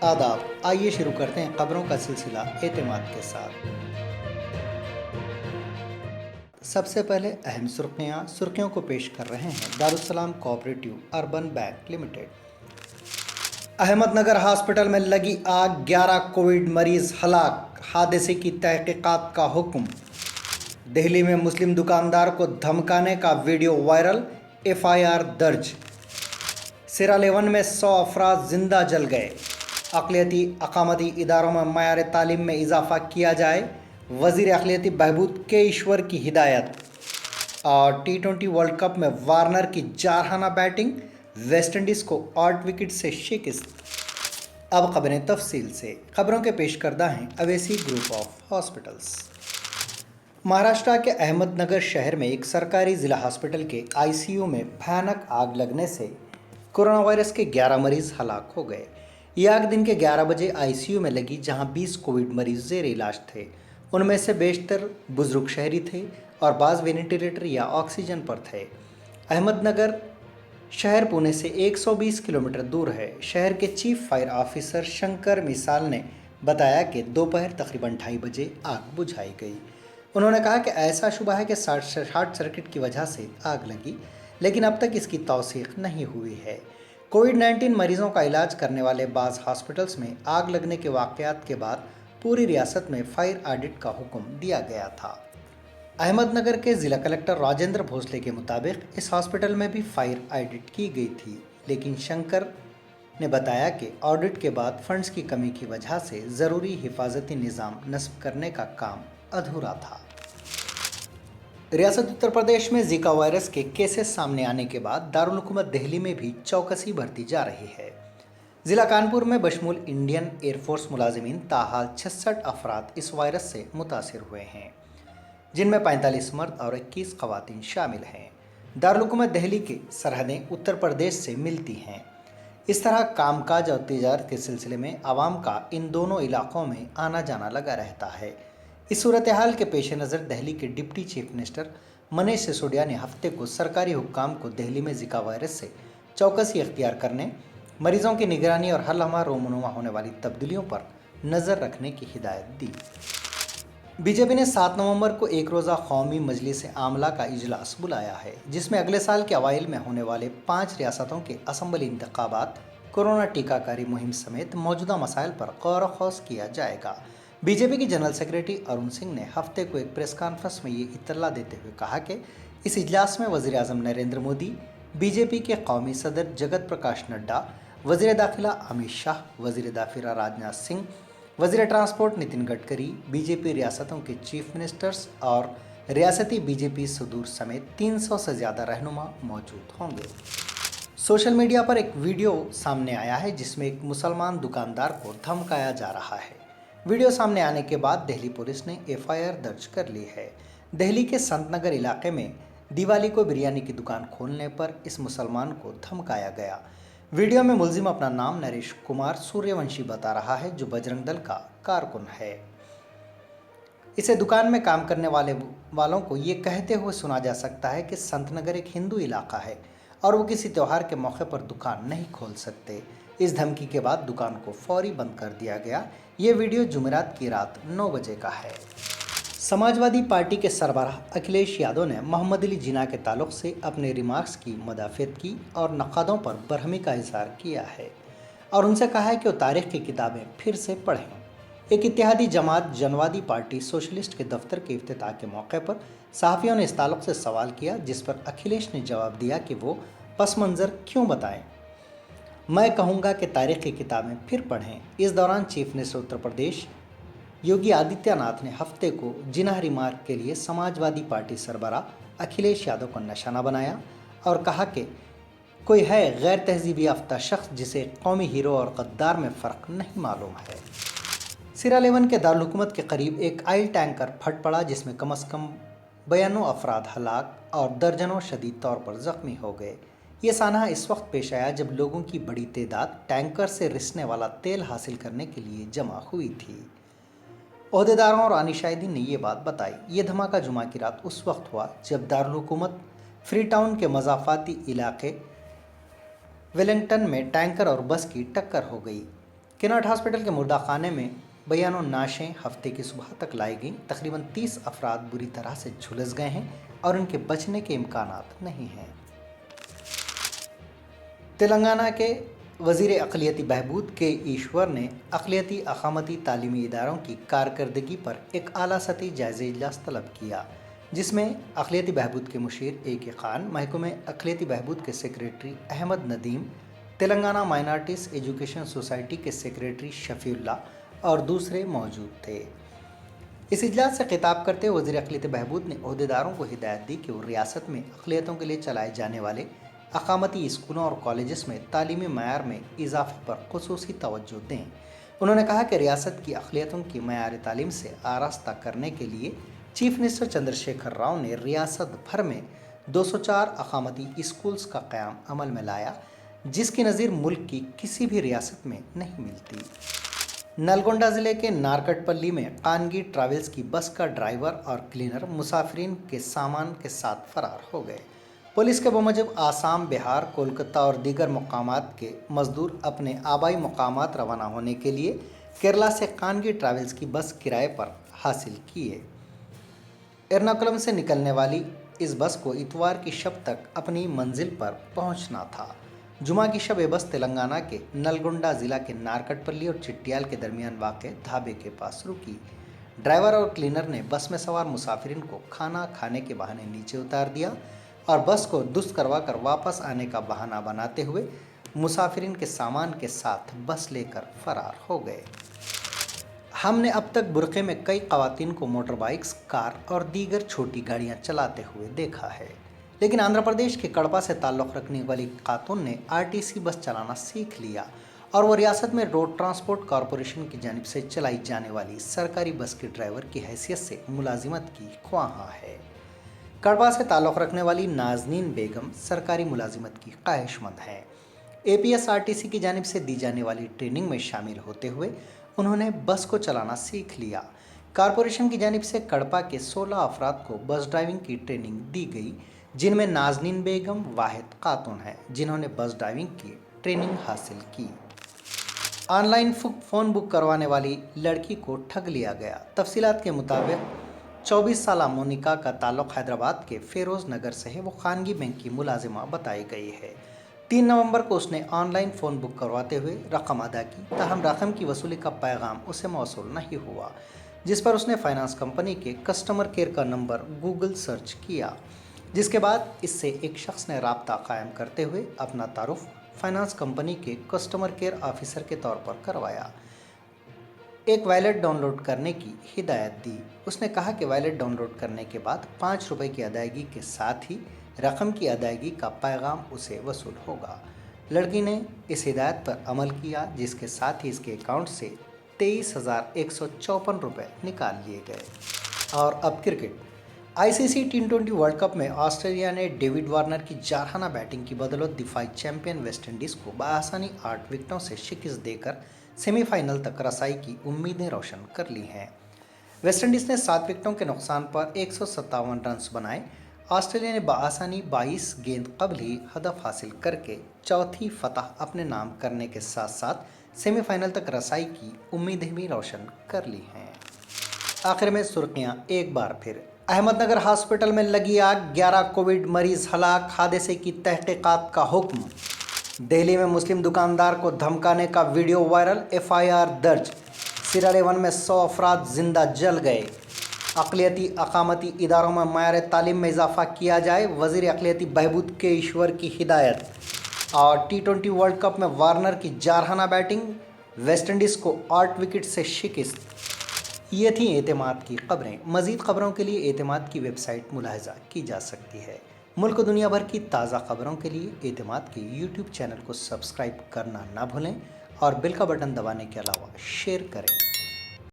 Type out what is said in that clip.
आदाब। आइए शुरू करते हैं खबरों का सिलसिला एतमाद के साथ। सबसे पहले अहम सुर्खियों को पेश कर रहे हैं Darussalam cooperative urban bank limited. Ahmednagar hospital में लगी आग, 11 कोविड मरीज हलाक, हादसे की तहकीकात का हुक्म। दिल्ली में मुस्लिम दुकानदार को धमकाने का वीडियो वायरल, FIR दर्ज। सिरालेवन में 100 अफराद जिंदा जल गए। अक़लियती अक़ामती इदारों में मयार तालीम में इजाफ़ा किया जाए, वज़ीर अक़लियती बहबूद के ईश्वर की हिदायत। और T20 वर्ल्ड कप में वार्नर की जारहाना बैटिंग, वेस्ट इंडीज़ को 8 विकेट से शिकस्त। अब खबरें तफसील से। खबरों के पेश करदा हैं Owaisi group of hospitals. Maharashtra के अहमदनगर शहर में एक सरकारी ज़िला हॉस्पिटल के ICU में भयानक आग लगने से कोरोना वायरस के 11 मरीज हलाक हो गए। ये आग दिन के 11 बजे ICU में लगी, जहां 20 कोविड मरीज ज़ेर इलाज थे। उनमें से बेशतर बुजुर्ग शहरी थे और बाज़ वेंटिलेटर या ऑक्सीजन पर थे। अहमदनगर शहर पुणे से 120 किलोमीटर दूर है। शहर के चीफ फायर ऑफिसर शंकर मिसाल ने बताया कि दोपहर तकरीबन 2:30 बजे आग बुझाई गई। उन्होंने कहा कि ऐसा शुबा है कि शॉर्ट सर्किट की वजह से आग लगी, लेकिन अब तक इसकी तौसीक नहीं हुई है। कोविड-19 मरीजों का इलाज करने वाले बाज़ हॉस्पिटल्स में आग लगने के वाक़यात के बाद पूरी रियासत में फायर ऑडिट का हुक्म दिया गया था। अहमदनगर के ज़िला कलेक्टर राजेंद्र भोसले के मुताबिक इस हॉस्पिटल में भी फायर ऑडिट की गई थी, लेकिन शंकर ने बताया कि ऑडिट के बाद फंड्स की कमी की वजह से ज़रूरी हिफाजती निज़ाम नस्ब करने का काम अधूरा था। रियासत उत्तर प्रदेश में जीका वायरस के केसेस सामने आने के बाद दारुल हुकूमत दिल्ली में भी चौकसी बरती जा रही है। ज़िला कानपुर में बशमूल इंडियन एयरफोर्स मुलाजिमीन ताहाल 66 अफराद इस वायरस से मुतासिर हुए हैं, जिनमें 45 मर्द और 21 ख़वातीन शामिल हैं। दारुल हुकूमत दिल्ली की सरहदें उत्तर प्रदेश से मिलती हैं। इस तरह कामकाज और तिजारत के सिलसिले में आवाम का इन दोनों इलाक़ों में आना जाना लगा रहता है। इस सूरत हाल के पेश नज़र दिल्ली के deputy chief minister Manish Sisodia ने हफ्ते को सरकारी हुक्काम को दिल्ली में जीका वायरस से चौकसी इख्तियार करने, मरीजों की निगरानी और हर लम्हा रोमनुमा होने वाली तब्दीलियों पर नज़र रखने की हिदायत दी। बीजेपी ने 7 नवंबर को एक रोज़ा कौमी मजलिस आमला का इजलास बुलाया है, जिसमें अगले साल के अवाइल में होने वाले 5 रियासतों के असम्बली इंतखाबात, कोरोना टीकाकारी मुहिम समेत मौजूदा मसाइल पर गौर व खौज किया जाएगा। बीजेपी की जनरल सेक्रेटरी अरुण सिंह ने हफ्ते को एक प्रेस कॉन्फ्रेंस में ये इत्तला देते हुए कहा कि इस इजलास में वज़ीर आज़म नरेंद्र मोदी, बीजेपी के कौमी सदर जगत प्रकाश नड्डा, वज़ीर दाखिला अमित शाह, वज़ीर दाखिला राजनाथ सिंह, वज़ीर ट्रांसपोर्ट नितिन गडकरी, बीजेपी रियासतों के चीफ मिनिस्टर्स और रियासती बीजेपी सदूर समेत 300 से ज़्यादा रहनुमा मौजूद होंगे। सोशल मीडिया पर एक वीडियो सामने आया है जिसमें एक मुसलमान दुकानदार को धमकाया जा रहा है। वीडियो सामने आने के बाद दिल्ली पुलिस ने FIR दर्ज कर ली है। दिल्ली के संत नगर इलाके में दिवाली को बिरयानी की दुकान खोलने पर इस मुसलमान को धमकाया गया। वीडियो में मुलजिम अपना नाम नरेश कुमार सूर्यवंशी बता रहा है, जो बजरंग दल का कारकुन है। इसे दुकान में काम करने वालों को ये कहते हुए सुना जा सकता है कि संत नगर एक हिंदू इलाका है और वो किसी त्यौहार के मौके पर दुकान नहीं खोल सकते। इस धमकी के बाद दुकान को फौरी बंद कर दिया गया। ये वीडियो जुमेरात की रात 9 बजे का है। समाजवादी पार्टी के सरबराह अखिलेश यादव ने मोहम्मद अली जिन्ना के ताल्लुक से अपने रिमार्क्स की मदाफियत की और नक़ादों पर बरहमी का इज़हार किया है और उनसे कहा है कि वो तारीख़ की किताबें फिर से पढ़ें। एक इत्तेहादी जमात जनवादी पार्टी सोशलिस्ट के दफ्तर के इफ्तिताह के मौके पर सहाफ़ियों ने इस ताल्लुक से सवाल किया, जिस पर अखिलेश ने जवाब दिया कि वो पस मंज़र क्यों बताएं। मैं कहूँगा कि तारीख़ की किताबें फिर पढ़ें। इस दौरान चीफ मिनिस्टर उत्तर प्रदेश योगी आदित्यनाथ ने हफ्ते को जिन्ना रिमार्क के लिए समाजवादी पार्टी सरबराह अखिलेश यादव को निशाना बनाया और कहा कि कोई है गैर तहजीबी याफ्ता शख्स जिसे कौमी हीरो और गद्दार में फ़र्क नहीं मालूम है। सिरालेवन के दारुल हुकूमत के करीब एक ऑयल टैंकर फट पड़ा, जिसमें कम से कम 92 अफराद हलाक और दर्जनों शदीद तौर पर ज़ख्मी हो गए। ये सानहा इस वक्त पेश आया जब लोगों की बड़ी तादाद टैंकर से रिसने वाला तेल हासिल करने के लिए जमा हुई थी। ओहदेदारों और आनिशाहिदीन ने ये बात बताई। ये धमाका जुमा की रात उस वक्त हुआ जब दारुल हुकूमत फ्री टाउन के मज़ाफ़ाती इलाके वेलिंगटन में टैंकर और बस की टक्कर हो गई। किनाट हॉस्पिटल के मुर्दा खाने में बयानों नाशें हफ्ते की सुबह तक लाई गईं। तकरीबन 30 अफराद बुरी तरह से झुलस गए हैं और उनके बचने के इम्कानात नहीं हैं। तेलंगाना के वज़ीर अक़लियती बहबूद के ईश्वर ने अक़लियती अक़ामती तालीमी इदारों की कारकर्दगी पर एक आला सतही जायज़ा इजलास तलब किया, जिसमें अक़लियती बहबूद के मुशीर ए के ख़ान, महकमे अक़लियती बहबूद के secretary Ahmad Nadeem, Telangana minorities education society के सेक्रेटरी शफ़ीउल्लाह और दूसरे मौजूद थे। इस इजलास से खिताब करते हुए वज़ीर अक़लियती बहबूद ने ओहदेदारों को हिदायत दी कि वो रियासत में अक़लियतों के लिए चलाए जाने वाले अक़ामती स्कूलों और कॉलेजेस में तालीमी मयार में इजाफ़े पर ख़ुसूसी तवज्जो दें। उन्होंने कहा कि रियासत की अक़लियतों की मयार तालीम से आरास्ता करने के लिए चीफ मिनिस्टर चंद्रशेखर राव ने रियासत भर में 204 अक़ामती स्कूल्स का क़याम अमल में लाया, जिसकी नज़ीर मुल्क की किसी भी रियासत में नहीं मिलती। नलगोंडा ज़िले के नारकटपल्ली में कानगी ट्रैवल्स की बस का ड्राइवर और क्लीनर मुसाफिरीन के सामान के साथ फरार हो गए। पुलिस के बमुजब आसाम, बिहार, कोलकाता और दीगर मकामात के मजदूर अपने आबाई मकामात रवाना होने के लिए केरला से कानगी ट्रैवल्स की बस किराए पर हासिल किए। एर्नाकुलम से निकलने वाली इस बस को इतवार की शब तक अपनी मंजिल पर पहुंचना था। जुमा की शब बस तेलंगाना के नलगोंडा ज़िला के नारकटपल्ली और चिट्टियाल के दरमियान वाक़ ढाबे के पास रुकी। ड्राइवर और क्लीनर ने बस में सवार मुसाफिरीन को खाना खाने के बहाने नीचे उतार दिया और बस को दुरुस्त करवा कर वापस आने का बहाना बनाते हुए मुसाफिरीन के सामान के साथ बस लेकर फरार हो गए। हमने अब तक बुरक़े में कई ख़वातीन को मोटर बाइक्स, कार और दीगर छोटी गाड़ियां चलाते हुए देखा है, लेकिन आंध्र प्रदेश के कड़पा से ताल्लुक़ रखने वाली खातून ने आरटीसी बस चलाना सीख लिया और वो रियासत में रोड ट्रांसपोर्ट कॉरपोरेशन की जानिब से चलाई जाने वाली सरकारी बस के ड्राइवर की हैसियत से मुलाजिमत की ख्वाहां है। कड़पा से ताल्लुक़ रखने वाली नाज़नीन बेगम सरकारी मुलाजिमत की ख्वाहिशमंद हैं। एपीएसआरटीसी की जानिब से दी जाने वाली ट्रेनिंग में शामिल होते हुए उन्होंने बस को चलाना सीख लिया। कॉरपोरेशन की जानिब से कड़पा के 16 अफराद को बस ड्राइविंग की ट्रेनिंग दी गई, जिनमें नाज़नीन बेगम वाहिद खातून हैं जिन्होंने बस ड्राइविंग की ट्रेनिंग हासिल की। ऑनलाइन फ़ोन बुक करवाने वाली लड़की को ठग लिया गया। तफसीलात के मुताबिक 24 साला मोनिका का ताल्लुक़ हैदराबाद के फ़िरोज़ नगर से है। वो खानगी बैंक की मुलाजिमा बताई गई है। 3 नवंबर को उसने ऑनलाइन फ़ोन बुक करवाते हुए रकम अदा की, ताहम रकम की वसूली का पैगाम उसे मौसूल नहीं हुआ, जिस पर उसने फाइनेंस कंपनी के कस्टमर केयर का नंबर गूगल सर्च किया, जिसके बाद इससे एक शख्स ने राब्ता कायम करते हुए अपना तारुफ फाइनेंस कंपनी के कस्टमर केयर ऑफिसर के तौर पर करवाया। एक वॉलेट डाउनलोड करने की हिदायत दी। उसने कहा कि वॉलेट डाउनलोड करने के बाद 5 रुपये की अदायगी के साथ ही रकम की अदायगी का पैगाम उसे वसूल होगा। लड़की ने इस हिदायत पर अमल किया, जिसके साथ ही इसके अकाउंट से 23,154 रुपये निकाल लिए गए। और अब cricket. ICC T20 world cup में ऑस्ट्रेलिया ने डेविड वार्नर की जारहाना बैटिंग की बदौलत दिफाई चैंपियन वेस्टइंडीज़ को बआसानी 8 विकेटों से शिकस्त देकर सेमीफाइनल तक रसाई की उम्मीदें रोशन कर ली हैं। वेस्टइंडीज़ ने 7 विकेटों के नुकसान पर 157 रन बनाए। ऑस्ट्रेलिया ने बआसानी 22 गेंद कबल ही हदफ हासिल करके चौथी फतह अपने नाम करने के साथ साथ सेमीफाइनल तक रसाई की उम्मीदें भी रोशन कर ली हैं। आखिर में सुर्खियां एक बार फिर। अहमदनगर हॉस्पिटल में लगी आग, 11 कोविड मरीज हलाक, हादसे की तहकीकात का हुक्म। दिल्ली में मुस्लिम दुकानदार को धमकाने का वीडियो वायरल, एफआईआर दर्ज। सिरा-लेवन में 100 अफराद जिंदा जल गए। अक़लियती अक़ामती इदारों में मयार तालीम में इजाफ़ा किया जाए, वज़ीर अक़लियती बहबूद के ईश्वर की हिदायत। और T20 वर्ल्ड कप में वार्नर की जारहाना बैटिंग, वेस्टइंडीज़ को 8 विकेट से शिकस्त। ये थी एतमाद की खबरें। मज़ीद खबरों के लिए एतमाद की वेबसाइट मुलाहिज़ा की जा सकती है। मुल्क दुनिया भर की ताज़ा खबरों के लिए एतमाद के यूट्यूब चैनल को सब्सक्राइब करना ना भूलें और बेल का बटन दबाने के अलावा शेयर करें।